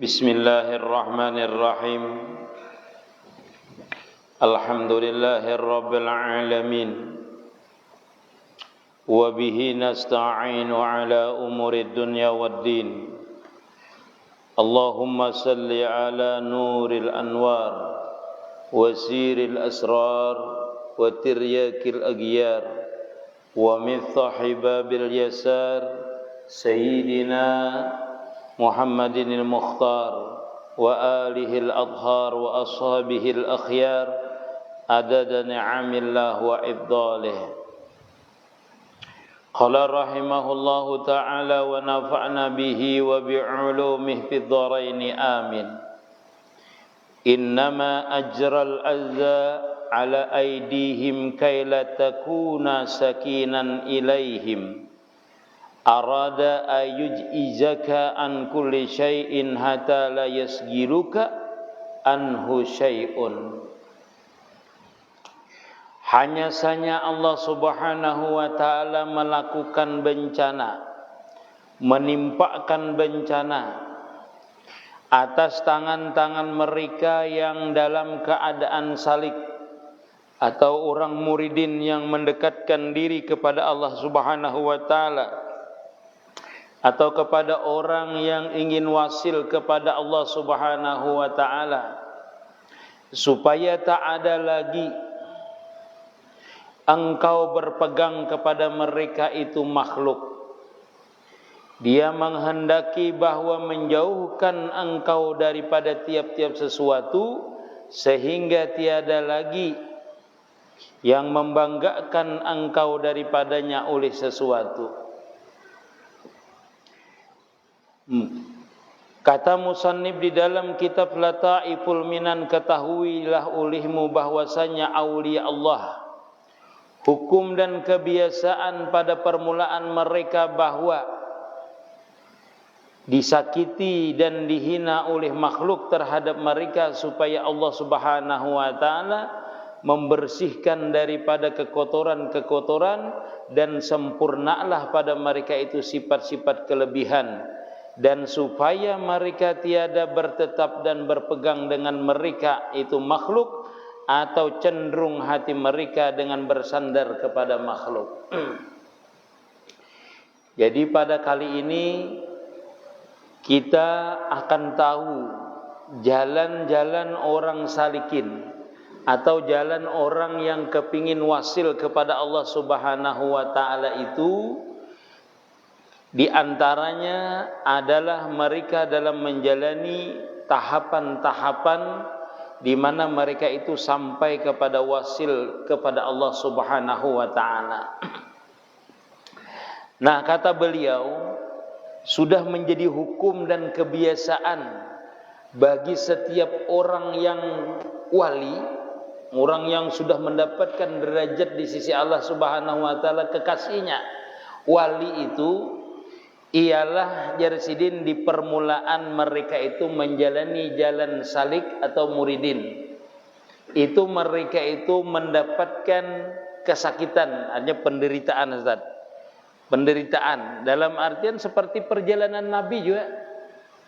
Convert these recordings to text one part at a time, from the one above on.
Bismillahirrahmanirrahim. Alhamdulillahirabbil alamin. Wa bihi nasta'inu ala umurid dunya waddin. Allahumma salli ala nuril anwar wa siril asrar wa tiryakil aghyar wa miftahi babil yasar sayyidina Muhammadinil Mukhtar wa alihil adhar wa ashabihil akhyar adada ni'amillah wa ibdalih. Qala rahimahullahu ta'ala wa nafa'na bihi wa bi'ulumihi fid dharaini amin. Innama ajral azza ala aydihim kay la takuna sakinan ilaihim. Arada ayuj'izaka an kulli syai'in hatta la yasgiruka anhu syai'un. Hanya saja Allah Subhanahu wa ta'ala melakukan bencana, menimpakan bencana atas tangan-tangan mereka yang dalam keadaan salik, atau orang muridin yang mendekatkan diri kepada Allah Subhanahu wa ta'ala, atau kepada orang yang ingin wasil kepada Allah Subhanahu wa ta'ala, supaya tak ada lagi engkau berpegang kepada mereka itu makhluk. Dia menghendaki bahwa menjauhkan engkau daripada tiap-tiap sesuatu, sehingga tiada lagi yang membanggakan engkau daripadanya oleh sesuatu. Kata musannif di dalam kitab Lataiful Minan, ketahuilah olehmu bahwasanya aulia Allah, hukum dan kebiasaan pada permulaan mereka bahwa disakiti dan dihina oleh makhluk terhadap mereka, supaya Allah Subhanahu wa ta'ala membersihkan daripada kekotoran-kekotoran, dan sempurnalah pada mereka itu sifat-sifat kelebihan, dan supaya mereka tiada bertetap dan berpegang dengan mereka itu makhluk, atau cenderung hati mereka dengan bersandar kepada makhluk. Jadi pada kali ini kita akan tahu jalan-jalan orang salikin, atau jalan orang yang kepingin wasil kepada Allah Subhanahu wa ta'ala itu. Di antaranya adalah mereka dalam menjalani tahapan-tahapan di mana mereka itu sampai kepada wasil kepada Allah Subhanahu wa ta'ala. Nah, kata beliau, sudah menjadi hukum dan kebiasaan bagi setiap orang yang wali, orang yang sudah mendapatkan derajat di sisi Allah Subhanahu wa ta'ala, kekasihnya. Wali itu ialah jarsidin di permulaan mereka itu menjalani jalan salik atau muridin. Itu mereka itu mendapatkan kesakitan, hanya penderitaan, Ustaz. Penderitaan dalam artian seperti perjalanan Nabi juga.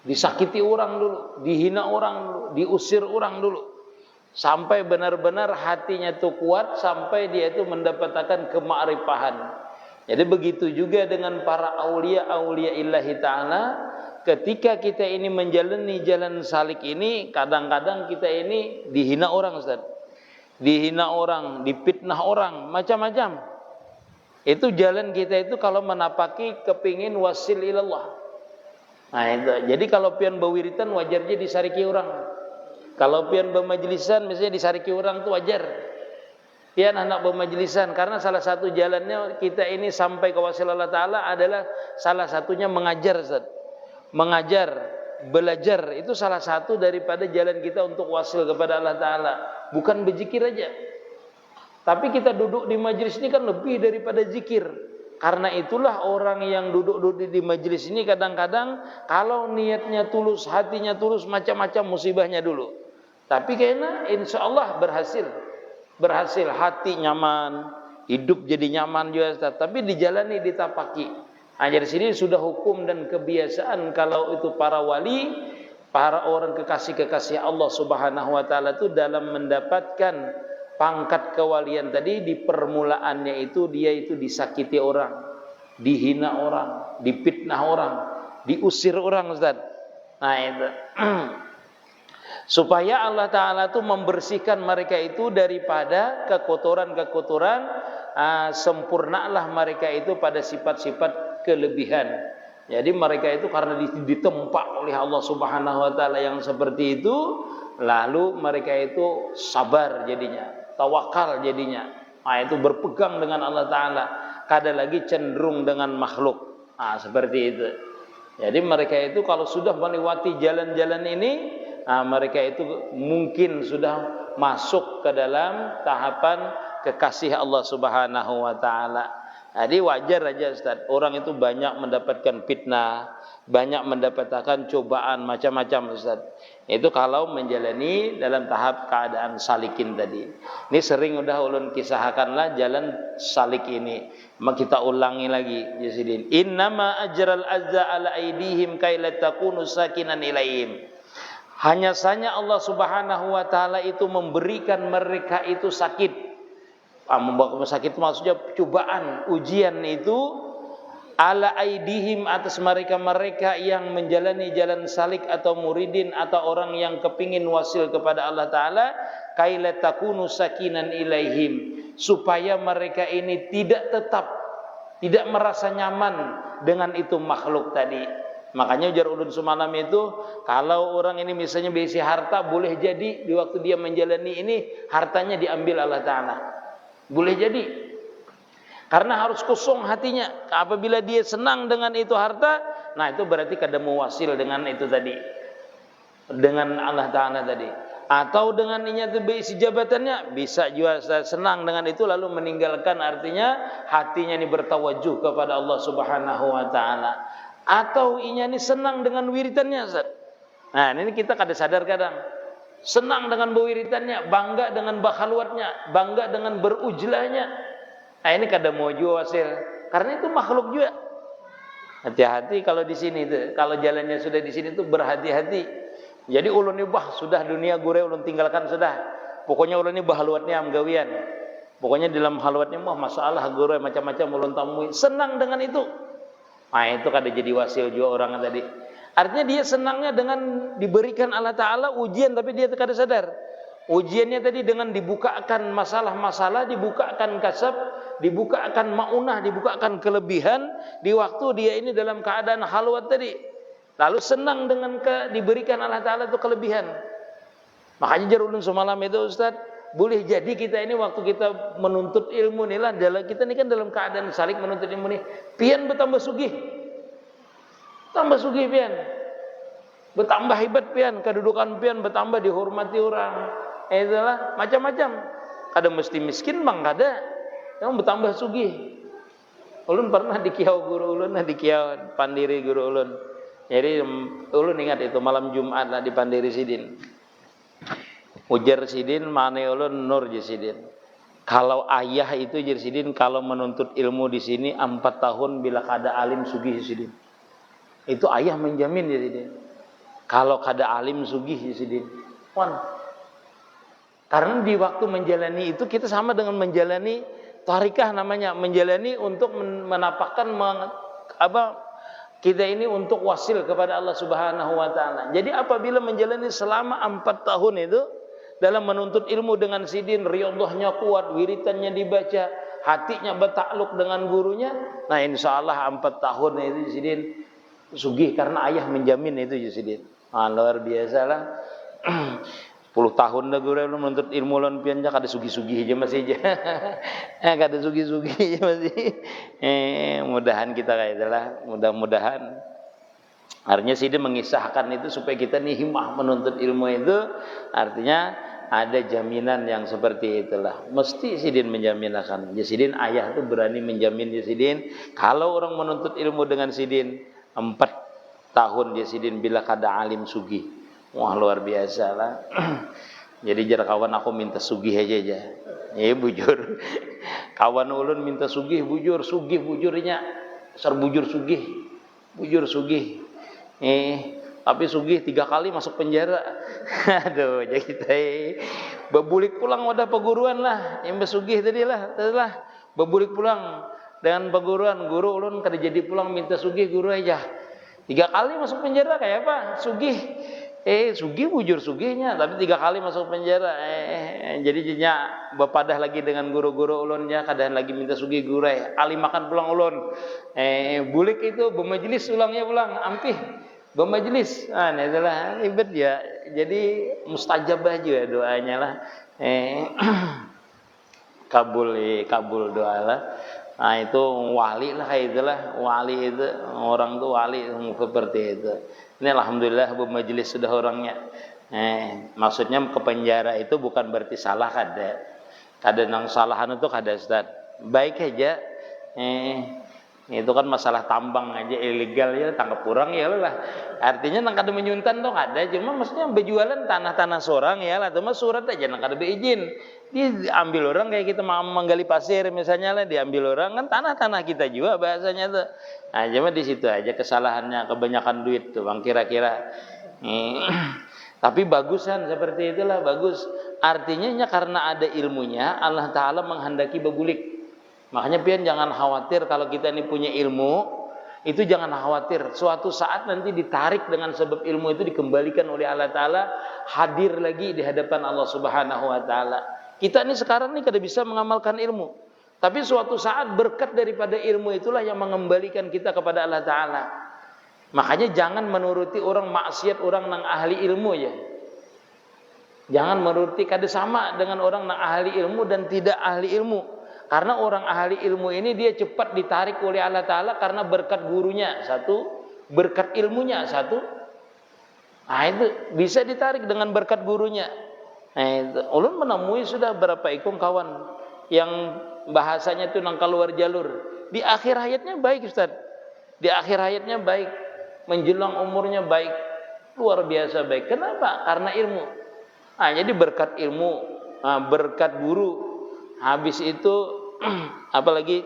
Disakiti orang dulu, dihina orang dulu, diusir orang dulu, sampai benar-benar hatinya itu kuat, sampai dia itu mendapatkan kema'rifahan. Jadi begitu juga dengan para aulia illahi ta'ala. Ketika kita ini menjalani jalan salik ini, kadang-kadang kita ini dihina orang, Ustaz. Dihina orang, dipitnah orang, macam-macam. Itu jalan kita itu kalau menapaki kepingin wasil ilallah. Nah itu. Jadi kalau pian bewiritan wajarnya disariki orang. Kalau pian bermajlisan misalnya disariki orang itu wajar. Pian anak bermajlisan, karena salah satu jalannya kita ini sampai ke wasil Allah Ta'ala adalah salah satunya mengajar, Ustaz. Mengajar, belajar, itu salah satu daripada jalan kita untuk wasil kepada Allah Ta'ala. Bukan berzikir aja. Tapi kita duduk di majlis ini kan lebih daripada zikir. Karena itulah orang yang duduk-duduk di majlis ini kadang-kadang kalau niatnya tulus, hatinya tulus, macam-macam musibahnya dulu. Tapi kayaknya insya Allah berhasil, hati nyaman, hidup jadi nyaman juga, tapi dijalani, ditapaki. Nah, dari sini sudah hukum dan kebiasaan kalau itu para wali para orang kekasih-kekasih Allah Subhanahu wa taala itu dalam mendapatkan pangkat kewalian tadi, di permulaannya itu dia itu disakiti orang, dihina orang, dipitnah orang, diusir orang, Ustaz. Nah itu supaya Allah Ta'ala itu membersihkan mereka itu daripada kekotoran-kekotoran, sempurnalah mereka itu pada sifat-sifat kelebihan. Jadi mereka itu karena ditempa oleh Allah Subhanahu wa taala yang seperti itu, lalu mereka itu sabar jadinya, tawakal jadinya. Nah, itu berpegang dengan Allah Ta'ala, kada lagi cenderung dengan makhluk. Nah, seperti itu. Jadi mereka itu kalau sudah melewati jalan-jalan ini, mereka itu mungkin sudah masuk ke dalam tahapan kekasih Allah Subhanahu wa taala. Jadi wajar aja Ustaz, orang itu banyak mendapatkan fitnah, banyak mendapatkan cobaan macam-macam Ustaz. Itu kalau menjalani dalam tahap keadaan salikin tadi. Ini sering udah ulun kisahkanlah jalan salik ini. Maka kita ulangi lagi Jasidin. Innama ajral azza ala aidihim kai la takunu sakinan ilaihim. Hanya saja Allah Subhanahu wa taala itu memberikan mereka itu sakit. Sakit maksudnya cobaan, ujian itu ala aidihim atas mereka-mereka yang menjalani jalan salik atau muridin atau orang yang kepingin wasil kepada Allah Ta'ala, kaila takunu sakinan ilaihim, supaya mereka ini tidak merasa nyaman dengan itu makhluk tadi. Makanya ujar ulun semalam itu, kalau orang ini misalnya berisi harta, boleh jadi di waktu dia menjalani ini hartanya diambil Allah Ta'ala. Boleh jadi, karena harus kosong hatinya. Apabila dia senang dengan itu harta, nah itu berarti kada muwasil dengan itu tadi, dengan Allah Ta'ala tadi. Atau dengan niat berisi jabatannya, bisa juga senang dengan itu lalu meninggalkan, artinya hatinya ini bertawajuh kepada Allah Subhanahu wa Ta'ala. Atau inya ini senang dengan wiritannya Ustaz. Nah ini kita kada sadar kadang, senang dengan berwiritannya, bangga dengan bakhalwatnya, bangga dengan berujlahnya. Nah ini kada mau juga wasil, karena itu makhluk juga. Hati-hati kalau di sini tuh, kalau jalannya sudah di sini tuh berhati-hati. Jadi ulun ini sudah dunia gure ulun tinggalkan sudah. Pokoknya ulun ini bahalwatnya amgawian. Pokoknya dalam halwatnya masalah gure macam-macam ulun tamui. Senang dengan itu. Nah itu kada jadi wasil juga orang tadi. Artinya dia senangnya dengan diberikan Allah Ta'ala ujian, tapi dia kada sadar. Ujiannya tadi dengan dibukakan masalah-masalah, dibukakan kasab, dibukakan maunah, dibukakan kelebihan di waktu dia ini dalam keadaan halwat tadi. Lalu senang dengan diberikan Allah Ta'ala itu kelebihan. Makanya jarulun semalam itu Ustaz, boleh jadi kita ini waktu kita menuntut ilmu nih lah, kita ini kan dalam keadaan salik menuntut ilmu nih, pian bertambah sugih. Tambah sugih pian, bertambah hebat pian, kedudukan pian bertambah, dihormati orang. Itulah macam-macam. Kada mesti miskin bang, kada. Yang bertambah sugih. Ulun pernah di kiau guru ulun, di kiau Pandiri guru ulun. Jadi ulun ingat itu malam Jumat lah di Pandiri Sidin. Ujar Sidin, mana ulun nur Sidin. Kalau ayah itu Ujar Sidin, kalau menuntut ilmu di sini 4 tahun bila kada alim sugih Sidin. Itu ayah menjamin ya Sidin. Kalau kada alim sugih ya Sidin. Karena di waktu menjalani itu kita sama dengan menjalani tarikah namanya, menjalani untuk menapakkan kita ini untuk wasil kepada Allah Subhanahu wa taala. Jadi apabila menjalani selama 4 tahun itu dalam menuntut ilmu dengan Sidin, riyadhahnya kuat, wiritannya dibaca, hatinya bertakluk dengan gurunya, nah insyaallah 4 tahun itu Sidin sugih karena ayah menjamin itu Sidin. Luar biasa lah. 10 tahun dah gue menuntut ilmu lan pian jak ada sugih-sugih aja masih aja. Kada sugih-sugih aja masih. Mudahan kita kayak itulah, mudah-mudahan. Artinya Sidin mengisahkan itu supaya kita nih himmah menuntut ilmu itu, artinya ada jaminan yang seperti itulah. Mesti Sidin menjamin akan. Ya Sidin ayah tuh berani menjamin ya Sidin. Kalau orang menuntut ilmu dengan Sidin 4 tahun dia Sidin bila kada alim sugih. Wah luar biasa lah. Jadi jar kawan aku minta sugih aja. Bujur. Kawan ulun minta sugih bujurnya. Sar bujur sugih. Bujur sugih. tapi sugih 3 kali masuk penjara. Aduh, jadi kita bebulik pulang wadah perguruan lah, yang besugih tadi lah, bebulik pulang dengan perguruan, guru ulun kada jadi pulang minta sugih guru aja. 3 kali masuk penjara kayak apa? Sugih. Sugih bujur sugihnya, tapi 3 kali masuk penjara. Jadi jadinya bepadah lagi dengan guru-guru ulunnya, kadang lagi minta sugih guru ali makan pulang ulun. Bulik itu bermajelis ulangnya pulang, ampih bermajelis. Itulah ibad ya. Jadi mustajab aja doanya lah. Kabul doa lah. Nah itu wali lah, itulah wali itu, orang tuh wali seperti itu. Ini alhamdulillah bermajelis sudah orangnya. Maksudnya ke penjara itu bukan berarti salah, kada nang salahan itu kada Ustaz. Baik aja. Itu kan masalah tambang aja ilegal ya, tangkap orang ya lah. Artinya nang kada menyuntan tuh ada, cuma maksudnya berjualan tanah-tanah seorang ya lah, cuma surat aja nang kada beizin. Diambil orang kayak kita menggali pasir misalnya lah, diambil orang kan tanah-tanah kita juga bahasanya tuh. Nah, cuma di situ aja kesalahannya, kebanyakan duit tuh Bang kira-kira. Tapi bagusan seperti itulah bagus. Artinya karena ada ilmunya Allah Taala menghendaki bebulik. Makanya pian jangan khawatir kalau kita ini punya ilmu, itu jangan khawatir. Suatu saat nanti ditarik dengan sebab ilmu itu dikembalikan oleh Allah Taala, hadir lagi di hadapan Allah Subhanahu wa taala. Kita ini sekarang nih kada bisa mengamalkan ilmu. Tapi suatu saat berkat daripada ilmu itulah yang mengembalikan kita kepada Allah Ta'ala. Makanya jangan menuruti orang maksiat, orang nang ahli ilmu ya. Jangan menuruti, kada sama dengan orang nang ahli ilmu dan tidak ahli ilmu. Karena orang ahli ilmu ini dia cepat ditarik oleh Allah Ta'ala karena berkat gurunya satu, berkat ilmunya satu. Nah itu bisa ditarik dengan berkat gurunya. Ulun menemui sudah berapa ikung kawan yang bahasanya itu nang keluar jalur. Di akhir hayatnya baik Ustaz. Di akhir hayatnya baik, menjelang umurnya baik, luar biasa baik. Kenapa? Karena ilmu. Jadi berkat ilmu, berkat guru. Habis itu apalagi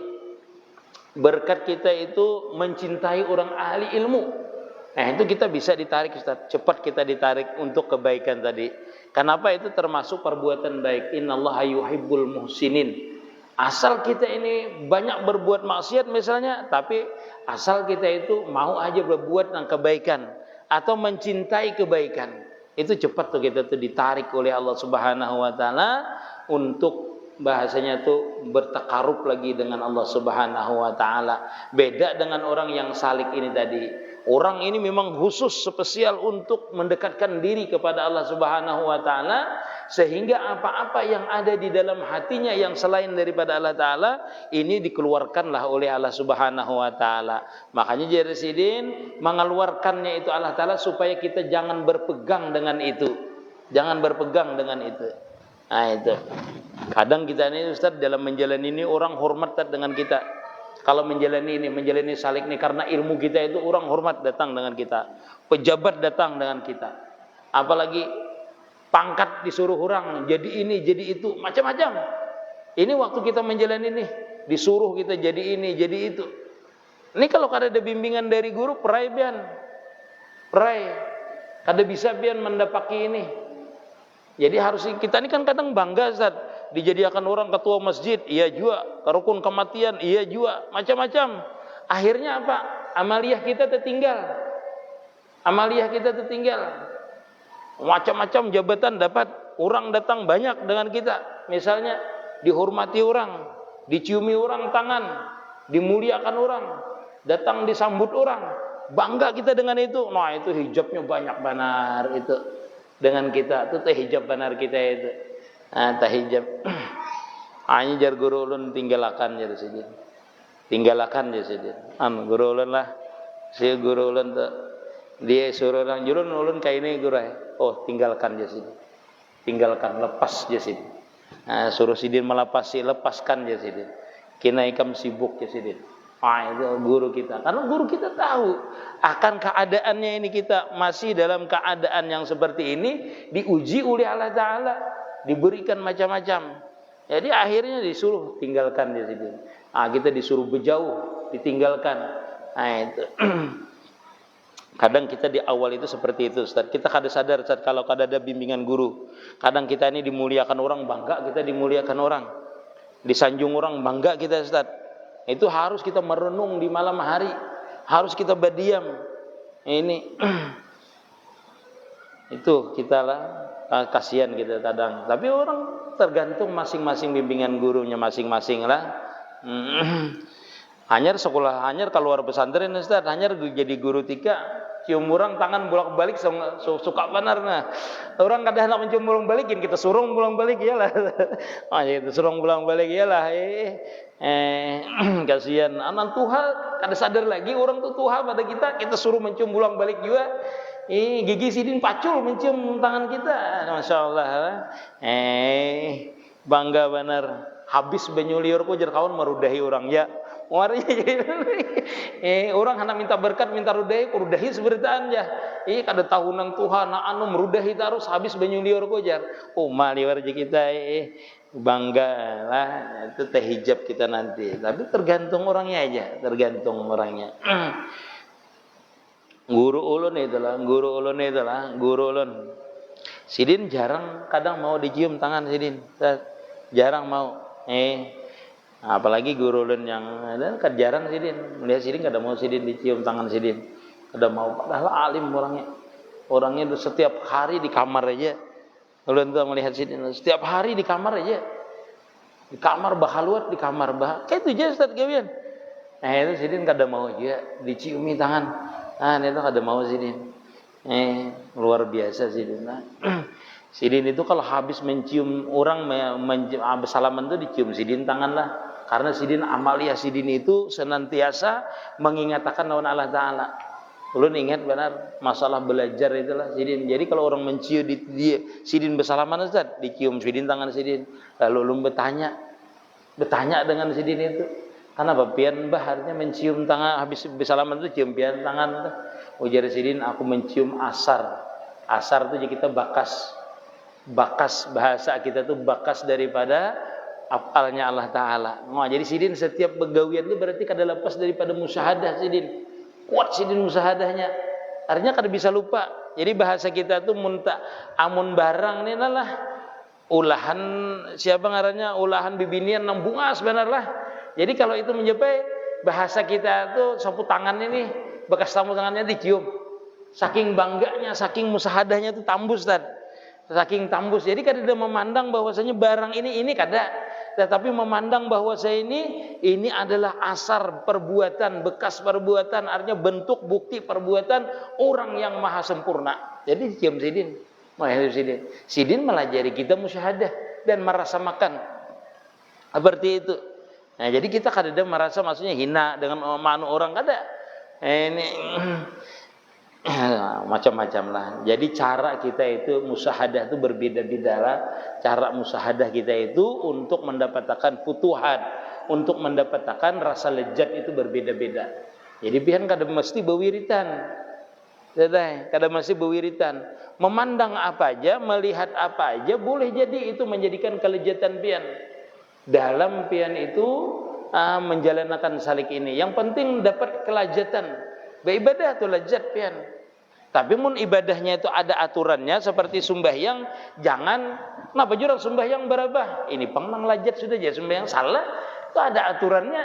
berkat kita itu mencintai orang ahli ilmu. Itu kita bisa ditarik Ustaz. Cepat kita ditarik untuk kebaikan tadi. Kenapa? Itu termasuk perbuatan baik. Innallaha yuhibbul muhsinin. Asal kita ini banyak berbuat maksiat misalnya, tapi asal kita itu mau aja berbuat yang kebaikan atau mencintai kebaikan, itu cepat tuh kita tuh ditarik oleh Allah Subhanahu wa taala untuk bahasanya tuh bertakarub lagi dengan Allah Subhanahu wa taala. Beda dengan orang yang salik ini tadi. Orang ini memang khusus spesial untuk mendekatkan diri kepada Allah Subhanahu wa taala, sehingga apa-apa yang ada di dalam hatinya yang selain daripada Allah Taala ini dikeluarkanlah oleh Allah Subhanahu wa taala. Makanya Jaresidin mengeluarkannya itu Allah Taala supaya kita jangan berpegang dengan itu. Jangan berpegang dengan itu. Nah itu. Kadang kita ini Ustaz dalam menjalani ini orang hormat dengan kita. Kalau menjalani salik ini karena ilmu kita itu orang hormat datang dengan kita. Pejabat datang dengan kita. Apalagi pangkat disuruh orang jadi ini, jadi itu, macam-macam. Ini waktu kita menjalani ini, disuruh kita jadi ini, jadi itu. Ini kalau kada ada bimbingan dari guru, perai pian. Perai. Kada bisa pian mendapaki ini. Jadi harus kita ini kan kadang bangga Ustaz, dijadikan orang ketua masjid, iya juga, rukun kematian, iya juga, macam-macam. Akhirnya apa? Amaliyah kita tertinggal. Amaliah kita tertinggal. Macam-macam jabatan dapat, orang datang banyak dengan kita. Misalnya dihormati orang, diciumi orang tangan, dimuliakan orang, datang disambut orang. Bangga kita dengan itu. Nah, itu hijabnya banyak benar itu. Dengan kita itu hijab benar kita itu. Hijab. Hanya jar guru ulun tinggalakan jar sidin. Tinggalakan jar sidin. Guru ulun lah. Si guru ulun tu dia suruh orang jurun ulun kayak ini guru. Oh, tinggalkan jar sidin. Tinggalkan, lepas jar sidin. Suruh sidin melepasi, lepaskan jar sidin. Kina ikam sibuk jar sidin. Itu guru kita. Karena guru kita tahu akan keadaannya ini kita masih dalam keadaan yang seperti ini, diuji oleh Allah Ta'ala, diberikan macam-macam. Jadi akhirnya disuruh tinggalkan di sini. Kita disuruh berjauh, ditinggalkan. Itu. Kadang kita di awal itu seperti itu, Ustaz. Kita kadang sadar, Ustaz, kalau kadang ada bimbingan guru. Kadang kita ini dimuliakan orang, bangga kita dimuliakan orang. Disanjung orang, bangga kita, Ustaz. Itu harus kita merenung di malam hari. Harus kita berdiam. Ini itu kita lah, kasihan kita kadang. Tapi orang tergantung masing-masing bimbingan gurunya masing-masing lah. Hanyar sekolah, hanyar keluar pesantren, Ustaz, hanyar jadi guru tika, cium orang tangan bolak-balik suka benar. Nah, orang kadang nak mencium bolak-balikin, kita suruh bolak-balik iyalah. Kita suruh bolak-balik iyalah. Kasihan anak Tuhan, kada sadar lagi orang tuh Tuhan pada kita suruh mencium bolak-balik juga. Gigi sidin pacul mencium tangan kita. Masya Allah. Bangga benar. Habis benyuliur ku jer kawan merudahi orang ya. Orang hendak minta berkat, minta rudahi seberitaan ya. Kada tahunan Tuhan anu merudahi terus habis benyuliur ku jar. Mali warja kita bangga lah, itu teh hijab kita nanti. Tapi tergantung orangnya aja, tergantung orangnya. Guru ulun Sidin jarang kadang mau dicium tangan Sidin. Jarang mau. Apalagi guru ulun yang kan jarang Sidin. Melihat Sidin kada mau Sidin dicium tangan Sidin. Kada mau, padahal alim orangnya. Orangnya setiap hari di kamar aja. Ulun tuh melihat Sidin setiap hari di kamar aja. Di kamar bahaluat, di kamar kayak itu aja Ustaz gawian. Itu Sidin kada mau juga diciumi tangan. Itu kada mau Sidin. Luar biasa Sidin. Sidin itu kalau habis mencium orang salaman itu dicium Sidin tangan lah. Karena Sidin amalia Sidin itu senantiasa mengingatkan lawan Allah Ta'ala. Ulun ingat benar masalah belajar itulah Sidin. Jadi kalau orang mencium dia Sidin bersalaman Ustaz, dicium Sidin tangan Sidin. Lalu ulun bertanya dengan Sidin itu, kenapa pian bah artinya mencium tangan habis bersalaman itu cium pian tangan? Ujar Sidin, aku mencium asar. Asar itu jadi kita bakas bahasa kita tuh bakas daripada afalnya Allah Ta'ala. Jadi Sidin setiap begawian itu berarti kada lepas daripada musyahadah Sidin. Kuat Sidin musyahadahnya. Artinya kada bisa lupa. Jadi bahasa kita tuh amun barang ini lah ulahan siapa ngarannya ulahan bibinian nang bungas benar lah. Jadi kalau itu mencapai bahasa kita tuh sapu tangan ini bekas sapu tangannya dicium. Saking bangganya, saking musyahadahnya tuh tambus Ustaz. Saking tambus. Jadi kada memandang bahwasanya barang ini kada, tetapi memandang bahwasanya ini adalah asar perbuatan, bekas perbuatan, artinya bentuk bukti perbuatan orang yang maha sempurna. Jadi cium Sidin. Sidin melajari kita musyahadah dan merasa makan. Seperti itu. Nah, jadi kita kada merasa maksudnya hina dengan manu orang kada. Ini macam-macam lah. Jadi cara kita itu musyahadah itu berbeda-beda lah. Cara musyahadah kita itu untuk mendapatkan futuhat, untuk mendapatkan rasa lezat itu berbeda-beda. Jadi pian kada mesti bewiritan. Kada mesti bewiritan. Memandang apa aja, melihat apa aja boleh jadi itu menjadikan kelezatan pian. Dalam pian itu menjalankan salik ini. Yang penting dapat kelezatan. Beribadah itu lezat pian. Tapi mun ibadahnya itu ada aturannya seperti sembahyang, jangan kenapa jurang sembahyang berabah. Ini pengnang lajat sudah aja sembahyang salah. Itu ada aturannya.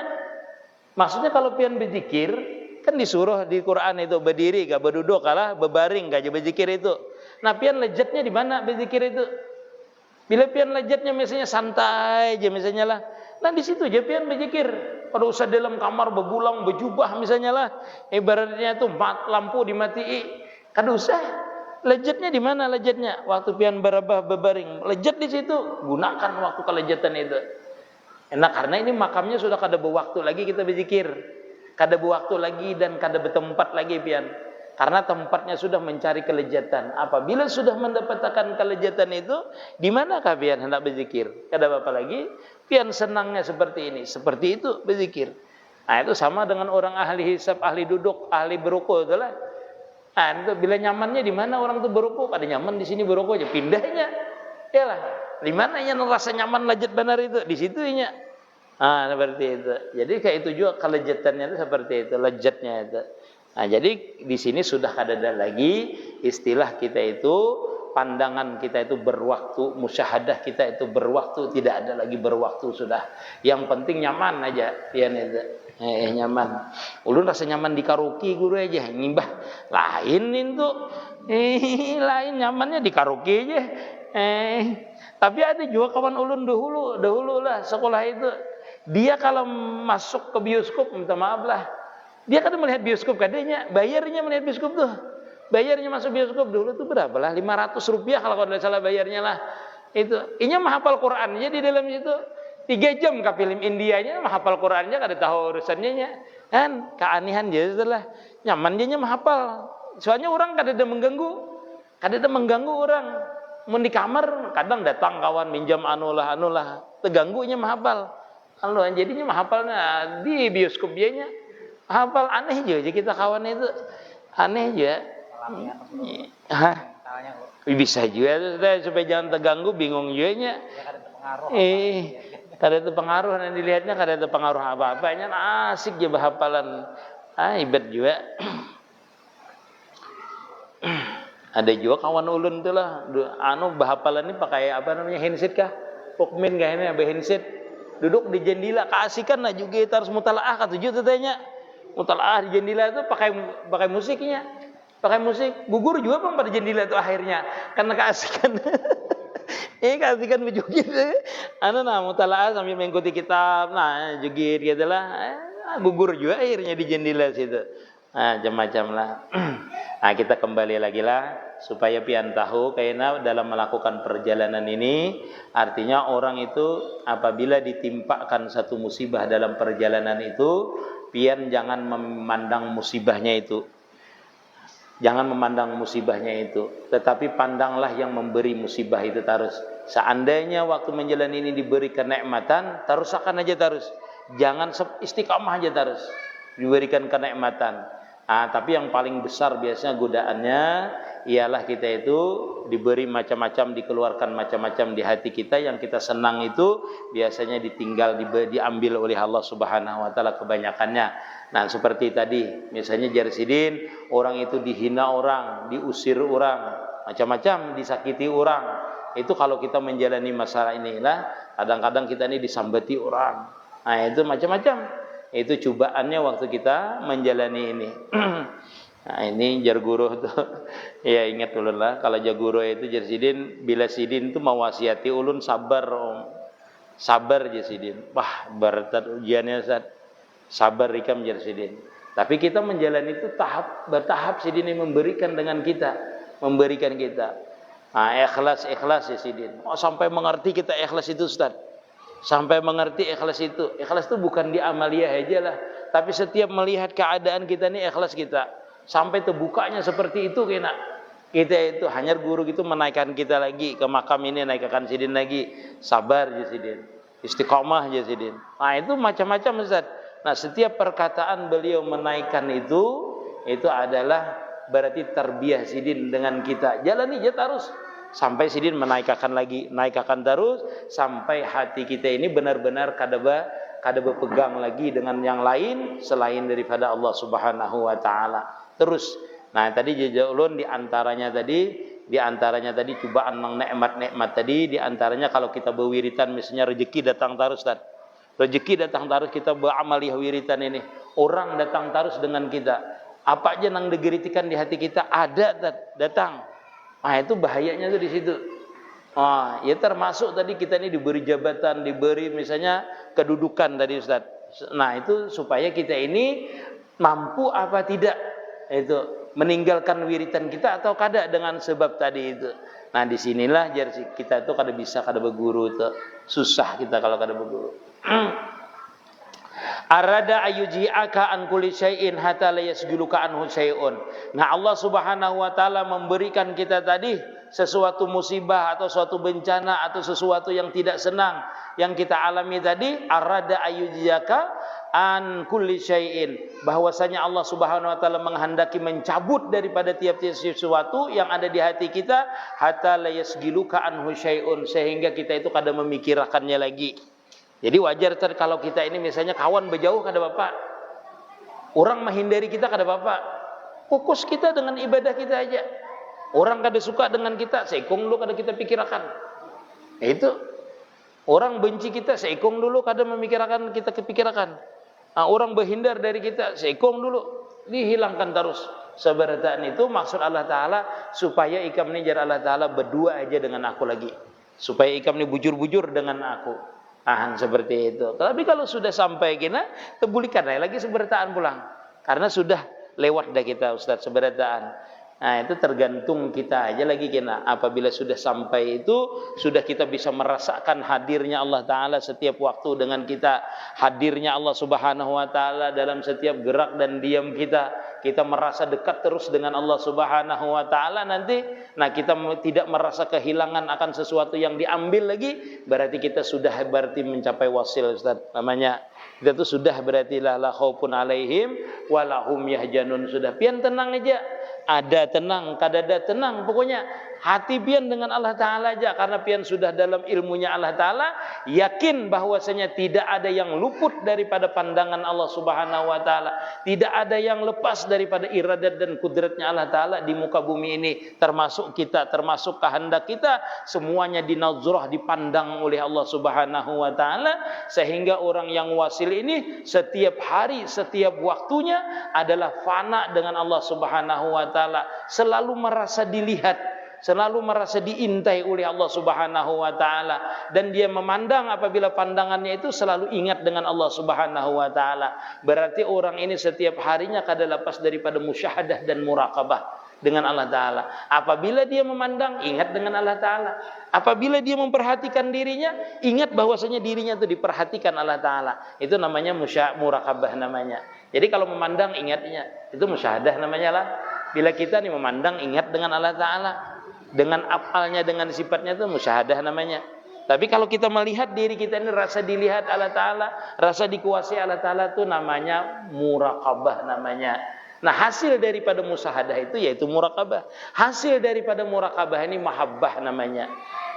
Maksudnya kalau pian berzikir kan disuruh di Quran itu berdiri gak berduduk kalah berbaring gak aja berzikir itu. Nah pian lejatnya di mana berzikir itu? Bila pian lejatnya misalnya santai aja misalnya lah. Nah di situ aja pian berzikir. Pada usah dalam kamar bebulang berjubah misalnya lah. Ibaratnya itu lampu dimatii. Kada usah. Lejatnya di mana lejatnya? Waktu pian berabah berbaring. Lejat di situ. Gunakan waktu kelejatan itu. Enak karena ini makamnya sudah kada berwaktu lagi kita berzikir. Kada berwaktu lagi dan kada bertempat lagi pian. Karena tempatnya sudah mencari kelejatan. Apabila sudah mendapatkan kelejatan itu, di manakah pian hendak berzikir? Kada apa lagi. Pian senangnya seperti ini. Seperti itu berzikir. Nah itu sama dengan orang ahli hisab, ahli duduk, ahli beruku itulah. Nah itu bila nyamannya di mana orang itu beruku? Kada nyaman di sini beruku aja pindahnya. Yalah. Di mana yang rasa nyaman lezat benar itu? Di situnya. Seperti itu. Jadi kayak itu juga kelezatannya itu seperti itu, lezatnya itu. Nah, jadi di sini sudah ada lagi istilah kita itu, pandangan kita itu berwaktu, musyahadah kita itu berwaktu, tidak ada lagi berwaktu sudah. Yang penting nyaman aja, pian itu. Nyaman. Ulun rasa nyaman di karaoke guru aja, ngimbah. Lain itu, lain nyamannya di karaoke aja. Tapi ada juga kawan ulun dahulu lah sekolah itu. Dia kalau masuk ke bioskop, minta maaf lah. Dia kan melihat bioskop kadenya, bayarnya melihat bioskop tuh. Bayarnya masuk bioskop dulu tuh berapa lah? 500 rupiah kalau tidak salah bayarnya lah. Itu. Inya menghafal Qurannya di dalam situ. 3 jam ke film Indianya menghafal Qurannya, kada tahu urusannya. Kan keanehan dia itulah. Nyaman dia menghafal. Soalnya orang kada ada mengganggu. Kada ada mengganggu orang. Mun di kamar kadang datang kawan minjam anulah. Terganggunya menghafal. Kalau jadinya menghafalnya di bioskop dianya. Hafal aneh aja kita kawan itu. Aneh aja. Hah? Bisa juga supaya jangan terganggu, bingung juga nya. Kada ada pengaruh nanti dilihatnya, kada ada pengaruh apa-apanya, asik aja berhafalan. Ibadah juga. Ada juga kawan ulun tuh lah, berhafalan ini pakai apa namanya, handset kah? Walkman kah ini, handset. Duduk di jendela, keasikan lah juga harus mutalaah kata juga tanya. Mutalaah di jendela itu pakai musiknya. Pakai musik, gugur juga bang pada jendela itu akhirnya karena keasikan. Keasikan berjugit. Mutalaah sambil mengikuti kitab, jugit gitu lah. Gugur juga akhirnya di jendela situ. Macam-macam lah. Kita kembali lagi lah supaya pian tahu karena dalam melakukan perjalanan ini, artinya orang itu apabila ditimpakan satu musibah dalam perjalanan itu, pian jangan memandang musibahnya itu. Jangan memandang musibahnya itu, tetapi pandanglah yang memberi musibah itu terus. Seandainya waktu menjalani ini diberi kenikmatan, terus akan aja terus. Jangan istiqamah aja terus. Diberikan kenikmatan. Tapi yang paling besar biasanya godaannya ialah kita itu diberi macam-macam, dikeluarkan macam-macam di hati kita, yang kita senang itu biasanya ditinggal, diambil oleh Allah Subhanahu wa taala kebanyakannya. Nah, seperti tadi misalnya Jarsidin, orang itu dihina orang, diusir orang, macam-macam, disakiti orang. Itu kalau kita menjalani masalah inilah, kadang-kadang kita ini disambati orang. Itu macam-macam. Itu cobaannya waktu kita menjalani ini. Ini Jarguru tuh. Ya ingat ulun lah, kalau Jarguru itu Jarsidin, bila Sidin itu mewasiati ulun sabar, sabar Jarsidin. Wah, berat ujiannya Ustaz. Sabar ikam Jarsidin. Tapi kita menjalani itu bertahap Sidin ini memberikan dengan kita, memberikan kita. Ikhlas ya Sidin. Sampai mengerti kita ikhlas itu Ustaz. Sampai mengerti ikhlas itu. Ikhlas itu bukan di amalia aja lah, tapi setiap melihat keadaan kita ini ikhlas kita. Sampai terbukanya seperti itu kena. Kita itu hanya guru gitu menaikkan kita lagi ke makam ini, naikkan Sidin lagi. Sabar ya Sidin. Istiqomah ya Sidin. Itu macam-macam Ustaz. Setiap perkataan beliau menaikkan itu adalah berarti tarbiyah Sidin dengan kita. Jalani aja terus sampai Sidin menaikkan lagi, naikkan terus sampai hati kita ini benar-benar kada berpegang lagi dengan yang lain selain daripada Allah Subhanahu wa taala. Terus. Tadi ulun di antaranya tadi cobaan nang nikmat-nikmat tadi, di antaranya kalau kita berwiritan misalnya rezeki datang terus Ustaz. Rezeki datang terus, kita beramaliyah wiritan ini. Orang datang terus dengan kita. Apa aja yang digeritikan di hati kita ada datang. Itu bahayanya tuh di situ. Ya termasuk tadi kita ini diberi jabatan, diberi misalnya kedudukan tadi Ustaz. Itu supaya kita ini mampu apa tidak itu meninggalkan wiritan kita atau kada dengan sebab tadi itu. Disinilah kita itu kada berguru itu. Susah kita kalau kada berguru. Arada ayuji'aka an kulli syai'in hatta la yasjuluka anhu syai'un. Allah Subhanahu wa taala memberikan kita tadi sesuatu musibah atau suatu bencana atau sesuatu yang tidak senang yang kita alami tadi, arada ayuji'aka an kulli syai'in, bahwasanya Allah Subhanahu wa taala menghendaki mencabut daripada tiap-tiap sesuatu yang ada di hati kita, hatta la yasgiluka anhu syai'un, sehingga kita itu kada memikirkannya lagi. Jadi wajar kalau kita ini misalnya kawan berjauh kada bapak, orang menghindari kita kada bapak, Fokus kita dengan ibadah kita aja. Orang kada suka dengan kita, seikung dulu kada kita pikirkan. Itu orang benci kita, seikung dulu kada memikirkan kita kepikirkan. Orang berhindar dari kita, seikung dulu dihilangkan terus. Seberataan itu maksud Allah Ta'ala supaya ikam ni jar Allah Ta'ala berdua aja dengan aku lagi. Supaya ikam ni bujur-bujur dengan aku. Seperti itu. Tapi kalau sudah sampai kena, tebulikan lagi seberataan pulang. Karena sudah lewat dah kita Ustaz seberataan. Itu tergantung kita aja lagi kena. Apabila sudah sampai itu, sudah kita bisa merasakan hadirnya Allah Ta'ala setiap waktu dengan kita. Hadirnya Allah Subhanahu Wa Ta'ala dalam setiap gerak dan diam kita. Kita merasa dekat terus dengan Allah Subhanahu Wa Ta'ala nanti. Nah, kita tidak merasa kehilangan akan sesuatu yang diambil lagi. Berarti kita sudah mencapai wasil Ustaz. Namanya kita tuh sudah berarti la khaufun alaihim walahum yahjanun. Sudah pian tenang aja. Ada tenang, kadada tenang. Pokoknya hati pian dengan Allah Ta'ala aja. Karena pian sudah dalam ilmunya Allah Ta'ala. Yakin bahwasanya tidak ada yang luput daripada pandangan Allah Subhanahu Wa Ta'ala. Tidak ada yang lepas daripada iradat dan kudratnya Allah Ta'ala di muka bumi ini. Termasuk kita, termasuk kehendak kita. Semuanya dinazrah, dipandang oleh Allah Subhanahu Wa Ta'ala. Sehingga orang yang wasil ini setiap hari, setiap waktunya adalah fana dengan Allah Subhanahu Wa Ta'ala. Selalu merasa dilihat, selalu merasa diintai oleh Allah Subhanahu Wa Ta'ala. Dan dia memandang apabila pandangannya itu selalu ingat dengan Allah Subhanahu Wa Ta'ala. Berarti orang ini setiap harinya kada lepas daripada musyahadah dan muraqabah dengan Allah Ta'ala. Apabila dia memandang, ingat dengan Allah Ta'ala. Apabila dia memperhatikan dirinya, ingat bahwasanya dirinya itu diperhatikan Allah Ta'ala. Itu namanya muraqabah namanya. Jadi kalau memandang, ingatnya. Itu musyahadah namanya lah. Bila kita nih memandang, ingat dengan Allah Ta'ala. Dengan afalnya, dengan sifatnya itu musyahadah namanya. Tapi kalau kita melihat diri kita ini rasa dilihat Allah Ta'ala, rasa dikuasai Allah Ta'ala, itu namanya muraqabah namanya. Nah, hasil daripada musyahadah itu yaitu muraqabah. Hasil daripada muraqabah ini mahabbah namanya.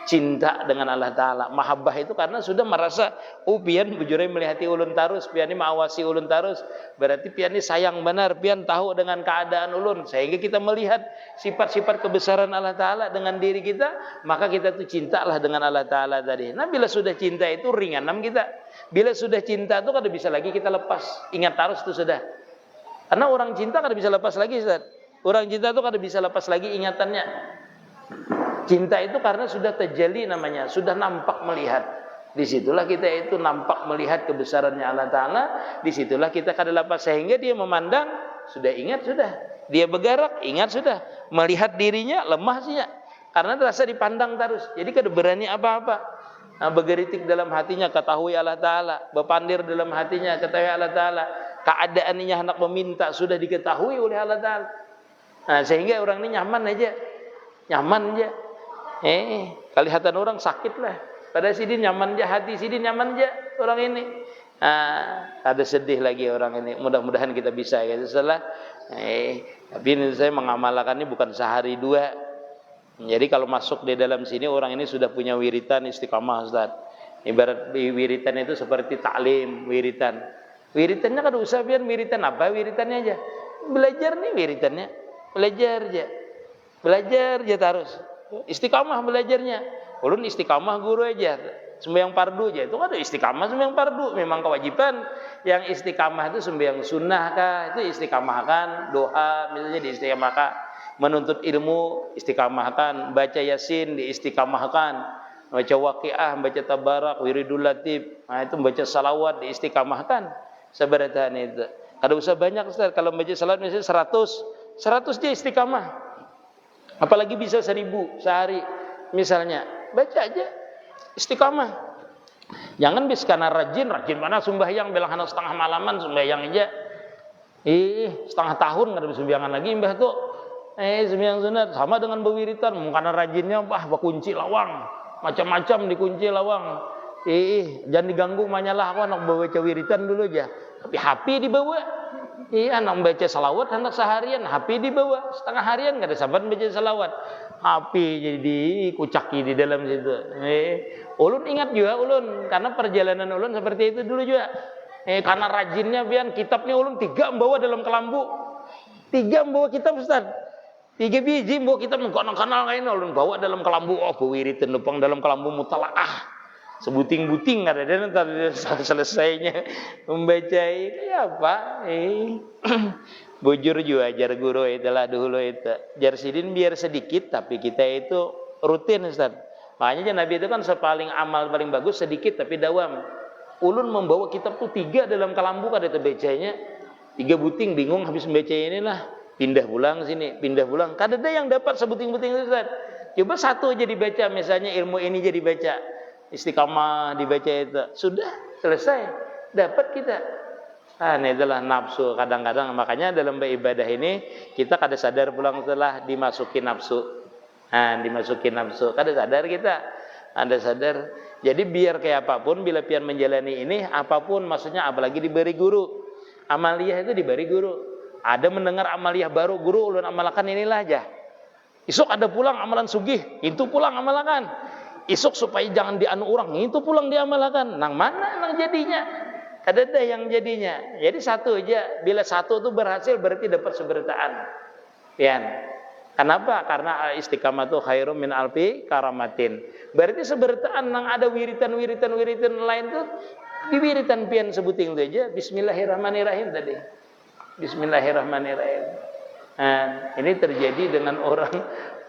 Cinta dengan Allah Ta'ala. Mahabbah itu karena sudah merasa, pian bujurnya melihati ulun tarus, pian ini mengawasi ulun tarus. Berarti pian ini sayang benar, pian tahu dengan keadaan ulun. Sehingga kita melihat sifat-sifat kebesaran Allah Ta'ala dengan diri kita, maka kita tuh cintalah dengan Allah Ta'ala tadi. Nah, bila sudah cinta itu ringanam kita. Bila sudah cinta itu kada bisa lagi kita lepas. Ingat tarus itu sudah. Karena orang cinta kada bisa lepas lagi, Ustaz. Orang cinta itu kada bisa lepas lagi ingatannya. Cinta itu karena sudah terjali namanya, sudah nampak melihat. Disitulah kita itu nampak melihat kebesarannya Allah Ta'ala. Disitulah kita kada lepas. Sehingga dia memandang, sudah ingat sudah. Dia bergerak, ingat sudah. Melihat dirinya, lemah sih ya. Karena terasa dipandang terus. Jadi kada berani apa-apa. Bergeritik dalam hatinya, ketahui Allah Ta'ala. Berpandir dalam hatinya, ketahui Allah Ta'ala. Keadaannya hendak meminta, sudah diketahui oleh Allah Ta'ala. Nah, sehingga orang ini nyaman aja. Nyaman aja. Kelihatan orang sakit lah. Pada sini nyaman aja, hati sini nyaman aja orang ini. Ada sedih lagi orang ini. Mudah-mudahan kita bisa ya. Setelah, tapi ini saya mengamalkan ini bukan sehari dua. Jadi kalau masuk di dalam sini orang ini sudah punya wiritan istiqamah Ustaz. Ibarat wiritan itu seperti taklim wiritan. Wiritannya kan usah biar wiritan apa wiritannya aja. Belajar nih wiritannya. Belajar aja. Belajar aja terus. Istiqamah belajarnya. Ulun istiqamah guru aja. Sembahyang fardu aja. Itu kan ada istiqamah sembahyang fardu. Memang kewajiban. Yang istiqamah itu sembahyang sunnah kah? Itu istiqamahkan. Doa misalnya diistiqamahkan. Menuntut ilmu istiqamahkan. Baca yasin diistiqamahkan. Baca waqiah, baca tabarak, wiridul latif. Nah itu baca salawat diistiqamahkan. Seberatan itu. Kada usah banyak Ustaz. Kalau baca salawat misalnya 100 dia istiqamah. Apalagi bisa 1000 sehari misalnya, baca aja istiqamah. Jangan bis karena rajin mana sembahyang belang anak setengah malaman sembahyang aja. Setengah tahun enggak ada sembahyangan lagi mbah tuh. Sembahyang sunat sama dengan bewiritan, karena rajinnya berkunci lawang, macam-macam dikunci lawang. Jangan diganggu manyalah aku anak baca wiritan dulu aja. Tapi HP dibawa. Anak baca salawat anak seharian, HP dibawa setengah harian nggak ada sahabat baca salawat, HP jadi kucaki di dalam situ. Ulun ingat juga ulun karena perjalanan ulun seperti itu dulu juga. Karena rajinnya biar kitabnya ulun 3 membawa dalam kelambu, 3 bawa kitab Ustaz. 3 biji bawa kitab mengkonal-konal kain ulun bawa dalam kelambu wiritan lupang dalam kelambu mutalaah. Sebuting-buting ada dan tadi selesainya membaca ini apa? Bujur juga ajar guru itulah dulu itu. Jar sidin biar sedikit tapi kita itu rutin Ustaz. Makanya Nabi itu kan paling amal paling bagus sedikit tapi dawam. Ulun membawa kitab tuh 3 dalam kelambu kada bacanya. 3 buting bingung habis membaca inilah. Pindah pulang sini, pindah pulang. Kada ada yang dapat sebuting-buting itu Ustaz. Coba satu aja dibaca misalnya ilmu ini jadi baca. Istiqamah dibaca itu. Sudah selesai. Dapat kita. Ini adalah nafsu kadang-kadang. Makanya dalam beribadah ini kita kada sadar pulang setelah dimasuki nafsu. Dimasuki nafsu. Kada sadar kita. Ada sadar. Jadi biar kayak apapun bila pian menjalani ini apapun maksudnya apalagi diberi guru. Amaliyah itu diberi guru. Ada mendengar amaliyah baru guru ulun amalkan inilah aja. Isuk ada pulang amalan sugih, itu pulang amalkan. Isuk supaya jangan dianu orang, itu pulang diamalkan. Nang mana nang jadinya? Kada ada yang jadinya. Jadi satu aja. Bila satu itu berhasil berarti dapat seberataan. Pian. Kenapa? Karena istiqamah itu khairum min alfi karamatin. Berarti seberataan nang ada wiritan lain tuh di wiritan pian sebuting itu aja. Bismillahirrahmanirrahim tadi. Bismillahirrahmanirrahim. Ini terjadi dengan orang.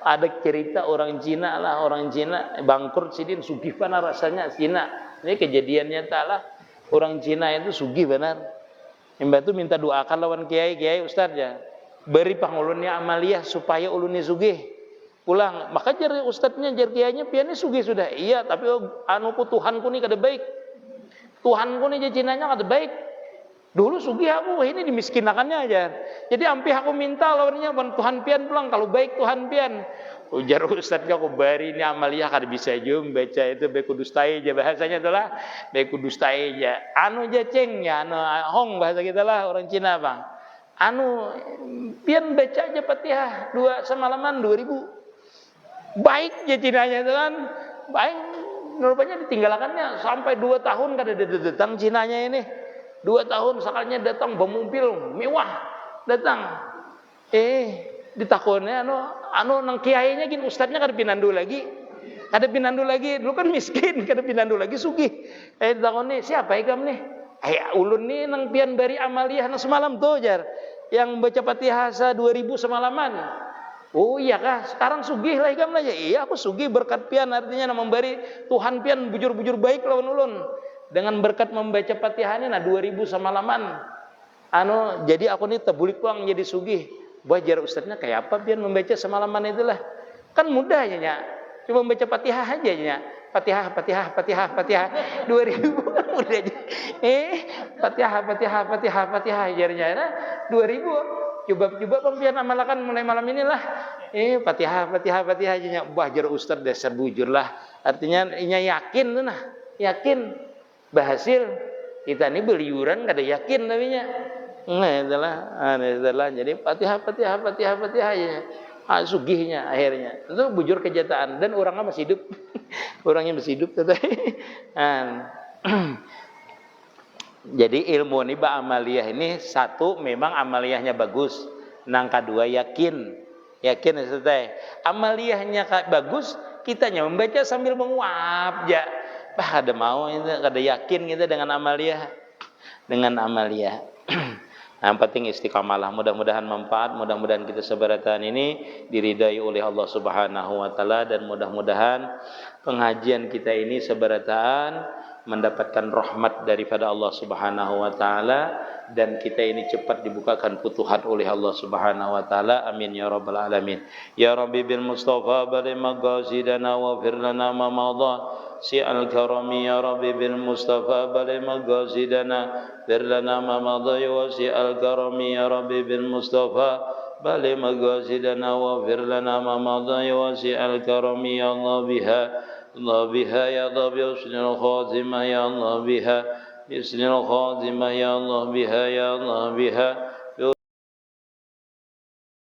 Ada cerita orang Cina lah, orang Cina bangkrut sidin sugih benar rasanya Cina. Ini kejadian nyata lah. Orang Cina itu sugih benar. Mbak itu minta doakan lawan kiai ustaz ya. Beri pangulunnya amaliyah supaya ulunnya sugih. Pulang, maka jar ustadznya jar kiainya piannya sugih sudah. Iya, tapi anuku Tuhanku nih kada baik. Tuhanku nih Cinanya kada baik. Dulu sugih aku, ini dimiskinakannya aja. Jadi ampih aku minta lawannya Tuhan pian pulang kalau baik Tuhan pian. Ujar ustadznya aku bari ini amaliyah kada bisa aja membaca itu beku dustai aja bahasanya itulah beku dustai aja. Anu jaceng ya, anu hong bahasa kita lah orang Cina bang. Anu pian baca aja Fatihah 2 semalaman 2000. Baik ya Cinanya itu kan. Baik rupanya ditinggalkannya sampai 2 tahun kada datang Cinanya ini. 2 tahun sekalinya datang bermobil mewah datang. Ditakonnya anu nang kiainya gin ustadznya kada pinandu lagi. Kada pinandu lagi, dulu kan miskin, kada pinandu lagi sugih. Ditakoni siapa ikam nih? Ulun nih nang pian bari amaliyah nang semalam tuh jar. Yang baca Fatihah 2000 semalaman. Oh iya kah? Sekarang sugih lah ikam aja. Iya aku sugih berkat pian artinya nang memberi Tuhan pian bujur-bujur baik lawan ulun. Dengan berkat membaca Fatihah ini 2000 semalaman. Jadi aku nih tebulik pulang jadi sugih. Wajar ustadznya kayak apa pian membaca semalaman itulah. Kan mudah aja. Cuma membaca Fatihah aja nya. Fatihah 2000 kan mudah aja. Fatihah ajarnya 2000. Coba pian amalkan mulai malam inilah. Fatihah aja nya. Wajar ustadz dasar bujur lah. Artinya yakin tuh nah. Yakin berhasil kita ini beliuran kada yakin tapinya. Itulah jadi Fatihah aja. Sugihnya akhirnya. Itu bujur kejataan dan orangnya masih hidup. Orangnya masih hidup Jadi ilmu ini amaliyah ini satu memang amaliyahnya bagus. Nang kedua yakin setelah amaliyahnya bagus, kitanya membaca sambil menguap ya. Ada mau itu, ada yakin kita dengan amaliyah. Yang penting istiqamalah. Mudah-mudahan manfaat, mudah-mudahan kita sebaratan ini diridai oleh Allah Subhanahu wa taala dan mudah-mudahan pengajian kita ini sebaratan mendapatkan rahmat daripada Allah Subhanahu wa taala dan kita ini cepat dibukakan futuhat oleh Allah Subhanahu wa taala. Amin ya rabbal alamin. Ya Rabbi bil Mustafa bari magazidana wa firlana ma madha si al-karami ya Rabbi bil Mustafa bari magazidana firlana ma madha wa si al-karami ya Rabbi bil Mustafa bali magazidana wa firlana ma madha wa si al-karami ya Allah biha ya Allah bi husnil khatimah ya Allah biha بسم الخاتمة يا الله بها يا الله بها